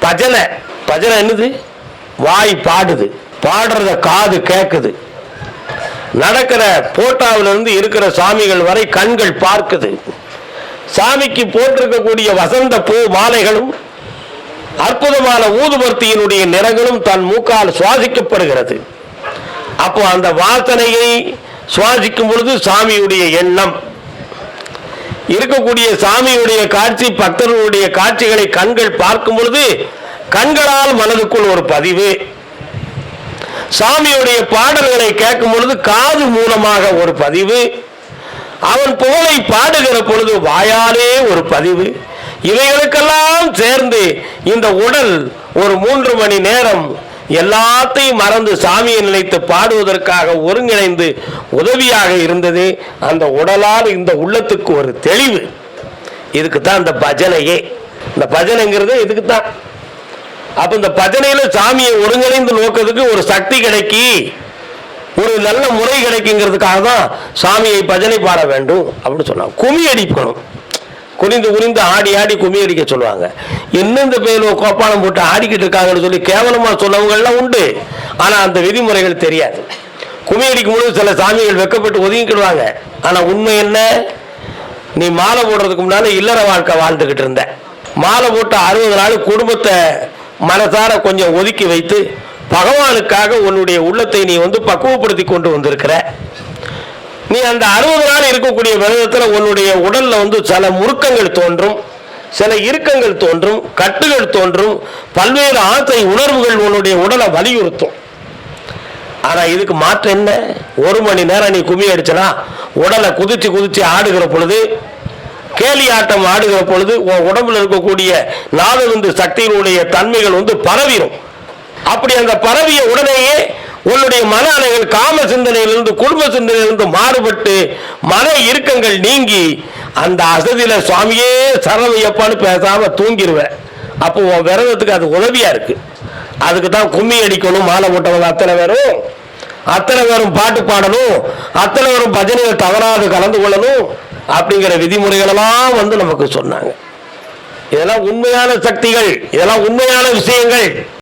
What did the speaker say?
பஜனை. பஜனை என்னது? வாய் பாடுது, பாடுறத காது கேட்குது. நடக்கிற போட்டாவில இருந்து இருக்கிற சாமிகள் வரை கண்கள் பார்க்குது. சாமிக்கு போட்டிருக்கக்கூடிய வசந்த பூ மாலைகளும் அற்புதமான ஊதுபர்த்தியினுடைய நிறங்களும் தன் மூக்கால் சுவாசிக்கப்படுகிறது. அப்போ அந்த வாசனையை சுவாசிக்கும் பொழுது சாமியுடைய எண்ணம் இருக்கக்கூடிய சாமியுடைய காட்சி, பக்தர்களுடைய காட்சிகளை கண்கள் பார்க்கும் பொழுது கண்களால் மனதுக்குள் ஒரு பதிவு, சாமியுடைய பாடல்களை கேட்கும் பொழுது காது மூலமாக ஒரு பதிவு, அவன் புகழை பாடுகிற பொழுது வாயாலே ஒரு பதிவு. இவைகளுக்கெல்லாம் சேர்ந்து இந்த உடல் ஒரு 3 மணி நேரம் எல்லாத்தையும் மறந்து சாமியை நினைத்து பாடுவதற்காக ஒருங்கிணைந்து உதவியாக இருந்தது. அந்த உடலால் இந்த உள்ளத்துக்கு ஒரு தெளிவு. இதுக்கு தான் இந்த பஜனையே. இந்த பஜனைங்கிறது இதுக்கு தான். அப்ப இந்த பஜனையில சாமியை ஒருங்கிணைந்து நோக்கிறதுக்கு ஒரு சக்தி கிடைக்கி, ஒரு நல்ல முறை கிடைக்குங்கிறதுக்காக தான் சாமியை பஜனை பாட வேண்டும் அப்படின்னு சொன்னாங்க. கும்மி அடிக்கணும், குனிந்து குனிந்து ஆடி ஆடி கும்மி அடிக்க சொல்லுவாங்க. இன்னும் இந்த பேர் கோப்பானம் போட்டு ஆடிக்கிட்டு இருக்காங்கன்னு சொல்லி கேவலமா சொன்னவங்கள்லாம் உண்டு. ஆனா அந்த விதிமுறைகள் தெரியாது. கும்மி அடிக்கும் பொழுது சில சாமிகள் வெக்கப்பட்டு ஒதுங்கிக்கிடுவாங்க. ஆனா உண்மை என்ன? நீ மாலை போடுறதுக்கு முன்னால இல்லற வாழ்க்கை வாழ்ந்துகிட்டு இருந்த, மாலை போட்டு 60 நாள் குடும்பத்தை மனசார கொஞ்சம் ஒதுக்கி வைத்து பகவானுக்காக உன்னுடைய உள்ளத்தை நீ பக்குவப்படுத்தி கொண்டு வந்திருக்கிற. நீ அந்த 60 நாள் இருக்கக்கூடிய விரதத்தில் உன்னுடைய உடல்ல சில முறுக்கங்கள் தோன்றும், சில இறுக்கங்கள் தோன்றும், கட்டுகள் தோன்றும், பல்வேறு ஆசை உணர்வுகள் உன்னுடைய உடலை வலியுறுத்தும். ஆனா இதுக்கு மாற்றம் என்ன? 1 மணி நேரம் நீ கும்மி அடிச்சனா உடலை குதிச்சு குதிச்சு ஆடுகிற பொழுது, கேலி ஆட்டம் ஆடுகிற பொழுது உன் உடம்புல இருக்கக்கூடிய நாதவிந்து சக்தியினுடைய தன்மைகள் பரவிடும். அப்படி அந்த பரவிய உடனேயே உன்னுடைய மன அலைகள் காம சிந்தனையிலிருந்து குடும்ப சிந்தனையிலிருந்து மாறுபட்டு மன இறுக்கங்கள் நீங்கி அந்த அசதியில சுவாமியே சரவையப்பான்னு பேசாம தூங்கிடுவேன். அப்போ உன் விரதத்துக்கு அது உதவியா இருக்கு. அதுக்கு தான் கும்மி அடிக்கணும். மாலை போட்டவங்க அத்தனை பேரும் பாட்டு பாடணும், அத்தனை பேரும் பஜனைகள் தவறாது கலந்து கொள்ளணும் அப்படிங்கிற விதிமுறைகளெல்லாம் நமக்கு சொன்னாங்க. இதெல்லாம் உண்மையான சக்திகள், இதெல்லாம் உண்மையான விஷயங்கள்.